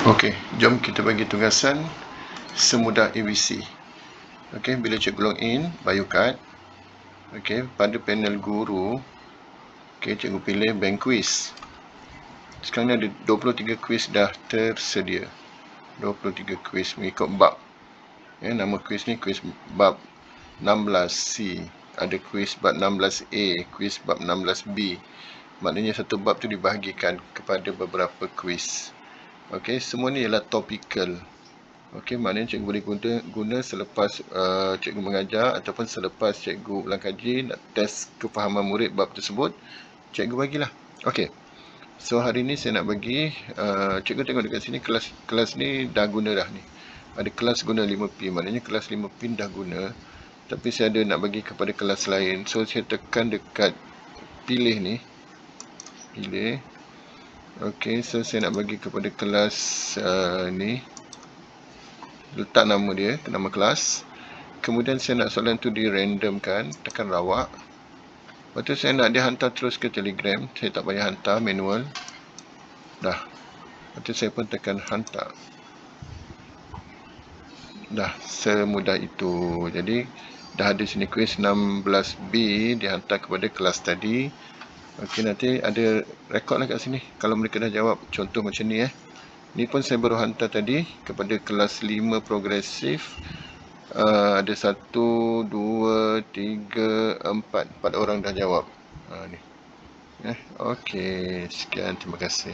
Okey, jom kita bagi tugasan semudah ABC. Okey, bila cikgu log in, BioCard. Okey, pada panel guru, okey, cikgu pilih bank quiz. Sekarang ni ada 23 quiz dah tersedia. 23 quiz mengikut bab. Nama quiz ni quiz bab 16C. Ada quiz bab 16A, quiz bab 16B. Maknanya satu bab tu dibahagikan kepada beberapa quiz. Okey, semua ni ialah topical. Okey, maknanya cikgu boleh guna selepas cikgu mengajar ataupun selepas cikgu ulang kaji nak test kefahaman murid bab tersebut, cikgu bagilah. Okey. So hari ni saya nak bagi cikgu tengok dekat sini kelas ni dah guna dah ni. Ada kelas guna 5P, maknanya kelas 5P dah guna. Tapi saya ada nak bagi kepada kelas lain. So saya tekan dekat pilih ni. Pilih. Okey, so saya nak bagi kepada kelas ni. Letak nama dia, nama kelas. Kemudian saya nak soalan tu di randomkan, tekan rawak. Lepas tu saya nak dia hantar terus ke Telegram. Saya tak payah hantar manual. Dah. Lepas tu saya pun tekan hantar. Dah, semudah itu. Jadi dah ada sini kuis 16B dihantar kepada kelas tadi. Okey, nanti ada rekod lah kat sini kalau mereka dah jawab. Contoh macam ni Ni pun saya baru hantar tadi kepada kelas 5 progresif. Ada 1, 2, 3, 4 orang dah jawab. Ni. Okey, sekian, terima kasih.